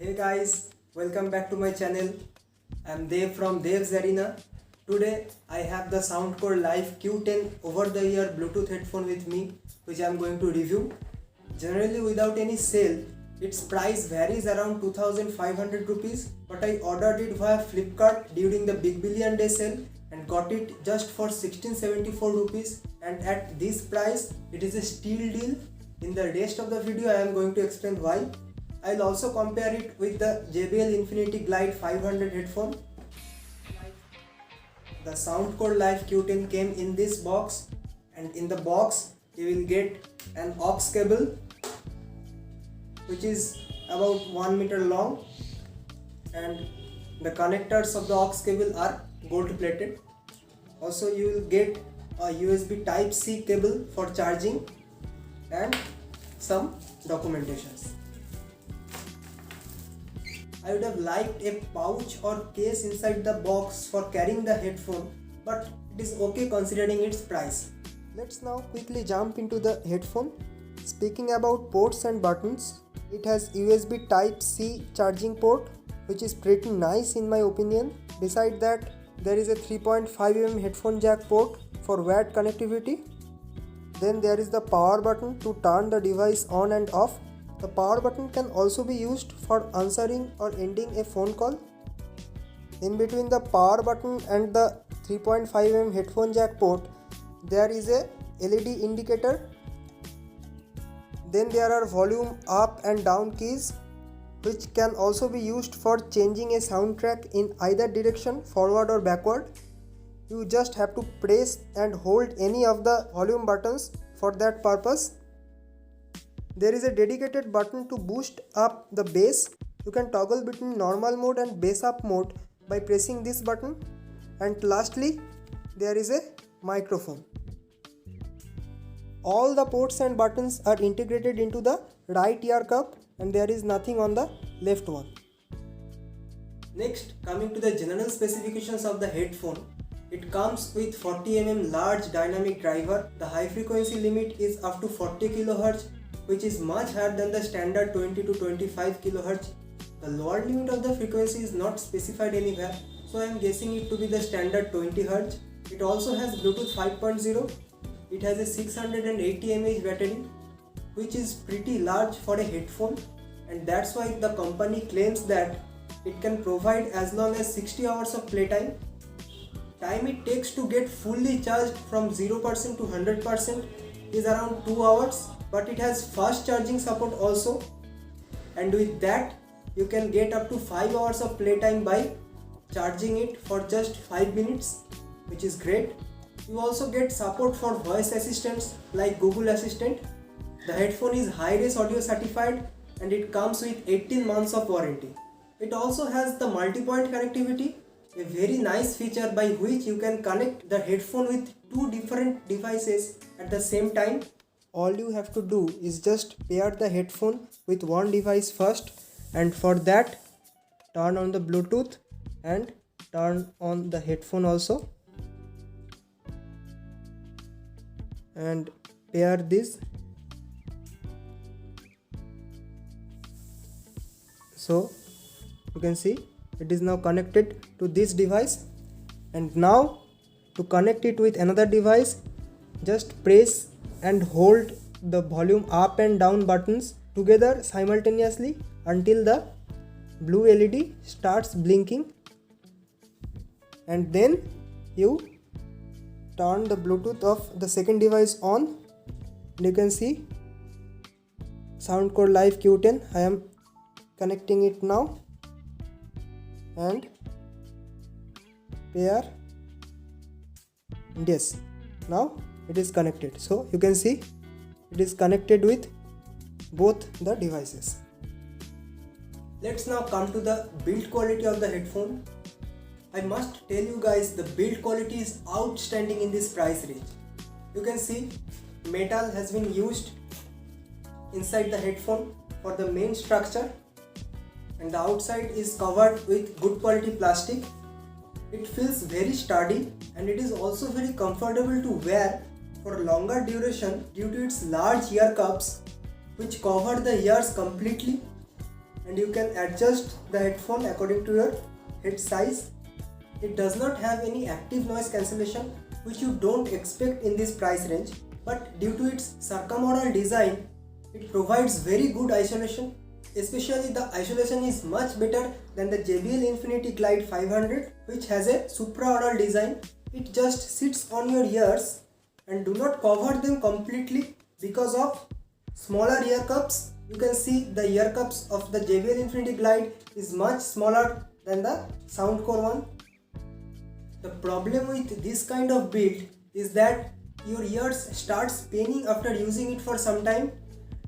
Hey guys, welcome back to my channel. I'm Dev from Dev's Arena. Today I have the Soundcore Live Q10 over-the-ear Bluetooth headphone with me, which I'm going to review. Generally without any sale, its price varies around 2500 rupees, but I ordered it via Flipkart during the Big Billion Day sale and got it just for 1674 rupees, and at this price it is a steal deal. In the rest of the video I am going to explain why. I'll also compare it with the JBL Infinity Glide 500 headphone. The Soundcore Live Q10 came in this box, and in the box you will get an aux cable which is about 1 meter long, and the connectors of the aux cable are gold plated. Also you will get a USB Type-C cable for charging and some documentations. I would have liked a pouch or case inside the box for carrying the headphone, but it is okay considering its price. Let's now quickly jump into the headphone. Speaking about ports and buttons, it has USB Type-C charging port, which is pretty nice in my opinion. Beside that, there is a 3.5mm headphone jack port for wired connectivity. Then there is the power button to turn the device on and off. The power button can also be used for answering or ending a phone call. In between the power button and the 3.5mm headphone jack port, there is a LED indicator. Then there are volume up and down keys, which can also be used for changing a soundtrack in either direction, forward or backward. You just have to press and hold any of the volume buttons for that purpose. There is a dedicated button to boost up the bass. You can toggle between normal mode and bass up mode by pressing this button. And lastly, there is a microphone. All the ports and buttons are integrated into the right ear cup, and there is nothing on the left one. Next, coming to the general specifications of the headphone. It comes with 40mm large dynamic driver. The high frequency limit is up to 40 kHz, which is much higher than the standard 20 to 25 kHz. The lower limit of the frequency is not specified anywhere, so I am guessing it to be the standard 20 Hz. It also has Bluetooth 5.0. It has a 680 mAh battery, which is pretty large for a headphone, and that's why the company claims that it can provide as long as 60 hours of playtime. Time it takes to get fully charged from 0% to 100% is around 2 hours, but it has fast charging support also, and with that you can get up to 5 hours of playtime by charging it for just 5 minutes, which is great. You also get support for voice assistants like Google Assistant. The headphone is Hi-Res audio certified, and it comes with 18 months of warranty. It also has the multi-point connectivity, a very nice feature by which you can connect the headphone with two different devices at the same time. All you have to do is just pair the headphone with one device first, and for that turn on the Bluetooth and turn on the headphone also, and pair this. So you can see it is now connected to this device, and now to connect it with another device, just press and hold the volume up and down buttons together simultaneously until the blue LED starts blinking, and then you turn the Bluetooth of the second device on, and you can see Soundcore Live Q10. I am connecting it now and pair, and yes, now it is connected. So you can see it is connected with both the devices. Let's now come to the build quality of the headphone. I must tell you guys, the build quality is outstanding in this price range. You can see metal has been used inside the headphone for the main structure, and the outside is covered with good quality plastic. It feels very sturdy, and it is also very comfortable to wear for longer duration due to its large ear cups, which cover the ears completely, and you can adjust the headphone according to your head size. It does not have any active noise cancellation, which you don't expect in this price range, but due to its circumaural design, it provides very good isolation. Especially the isolation is much better than the JBL Infinity Glide 500, which has a supraaural design. It just sits on your ears and do not cover them completely because of smaller ear cups. You can see the ear cups of the JBL Infinity Glide is much smaller than the Soundcore one. The problem with this kind of build is that your ears starts paining after using it for some time,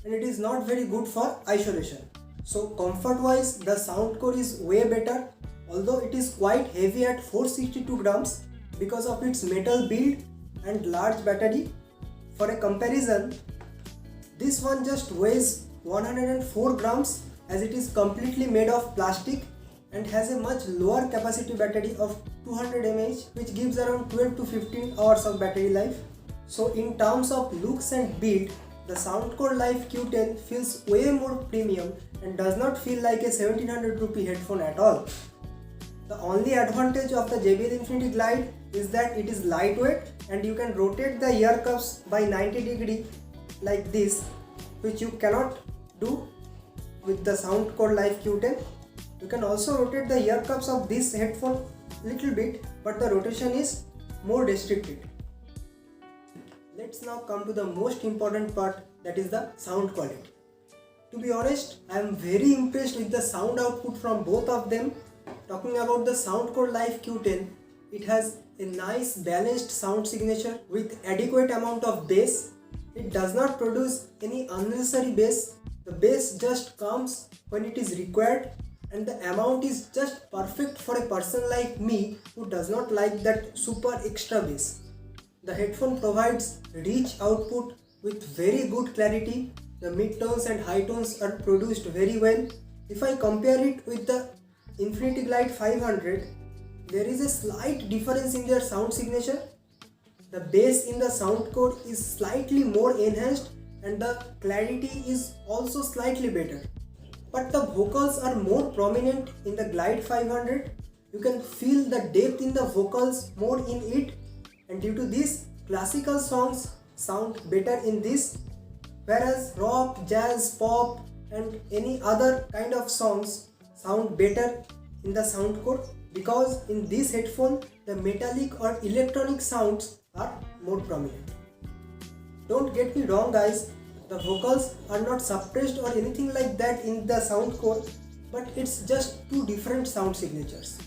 and it is not very good for isolation. So comfort wise, the Soundcore is way better, although it is quite heavy at 462 grams because of its metal build and large battery. For a comparison, this one just weighs 104 grams as it is completely made of plastic and has a much lower capacity battery of 200 mAh, which gives around 12 to 15 hours of battery life. So in terms of looks and build, the Soundcore Life Q10 feels way more premium and does not feel like a 1700 rupee headphone at all. The only advantage of the JBL Infinity Glide is that it is lightweight and you can rotate the ear cups by 90 degree like this, which you cannot do with the Soundcore Life Q10. You can also rotate the ear cups of this headphone little bit, but the rotation is more restricted. Let's now come to the most important part, that is the sound quality. To be honest, I am very impressed with the sound output from both of them. Talking about the Soundcore Life Q10, it has a nice balanced sound signature with adequate amount of bass. It does not produce any unnecessary bass. The bass just comes when it is required, and the amount is just perfect for a person like me who does not like that super extra bass. The headphone provides rich output with very good clarity. The mid-tones and high tones are produced very well. If I compare it with the Infinity Glide 500, there is a slight difference in their sound signature. The bass in the Soundcore is slightly more enhanced and the clarity is also slightly better. But the vocals are more prominent in the Glide 500. You can feel the depth in the vocals more in it, and due to this, classical songs sound better in this, whereas rock, jazz, pop and any other kind of songs sound better in the Soundcore, because in this headphone the metallic or electronic sounds are more prominent. Don't get me wrong guys, the vocals are not suppressed or anything like that in the Soundcore, but it's just two different sound signatures.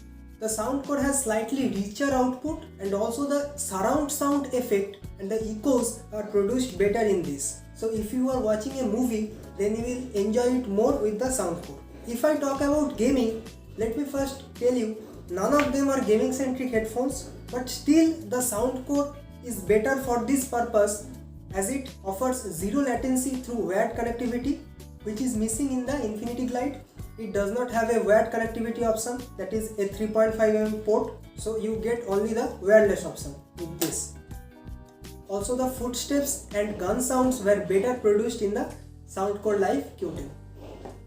The Soundcore has slightly richer output and also the surround sound effect and the echoes are produced better in this. So if you are watching a movie, then you will enjoy it more with the Soundcore. If I talk about gaming, let me first tell you, none of them are gaming centric headphones, but still the Soundcore is better for this purpose as it offers zero latency through wired connectivity, which is missing in the Infinity Glide. It does not have a wired connectivity option, that is a 3.5mm port, so you get only the wireless option with this. Also the footsteps and gun sounds were better produced in the Soundcore Life Q10.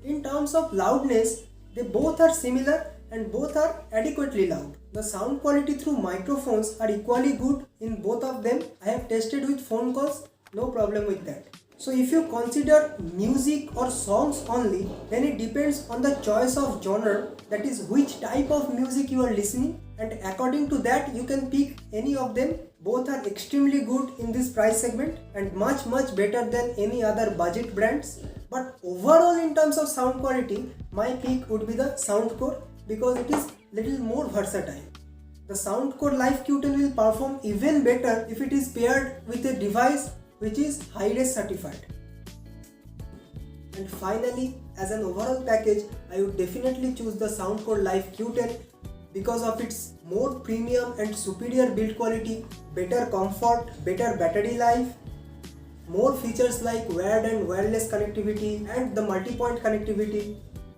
In terms of loudness, they both are similar and both are adequately loud. The sound quality through microphones are equally good in both of them. I have tested with phone calls, no problem with that. So if you consider music or songs only, then it depends on the choice of genre, that is which type of music you are listening, and according to that you can pick any of them. Both are extremely good in this price segment and much better than any other budget brands. But overall in terms of sound quality, my pick would be the Soundcore because it is little more versatile. The Soundcore Life Q10 will perform even better if it is paired with a device which is Hi-Res certified. And finally, as an overall package, I would definitely choose the Soundcore Life Q10 because of its more premium and superior build quality, better comfort, better battery life, more features like wired and wireless connectivity and the multi-point connectivity,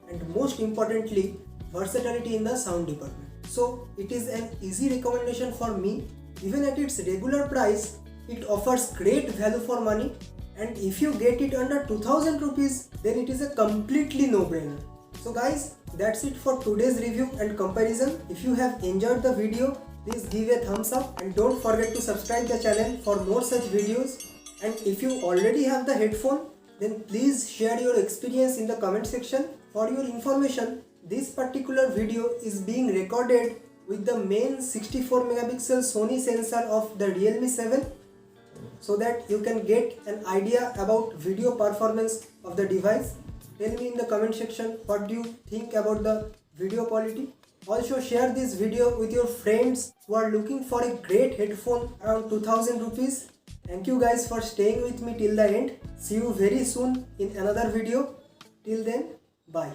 and most importantly, versatility in the sound department. So it is an easy recommendation for me. Even at its regular price, it offers great value for money, and if you get it under 2000 rupees, then it is a completely no-brainer. So guys, that's it for today's review and comparison. If you have enjoyed the video, please give a thumbs up and don't forget to subscribe the channel for more such videos. And if you already have the headphone, then please share your experience in the comment section. For your information, this particular video is being recorded with the main 64 megapixel Sony sensor of the Realme 7, so that you can get an idea about video performance of the device. Tell me in the comment section what do you think about the video quality. Also share this video with your friends who are looking for a great headphone around 2000 rupees. Thank you guys for staying with me till the end. See you very soon in another video. Till then, bye.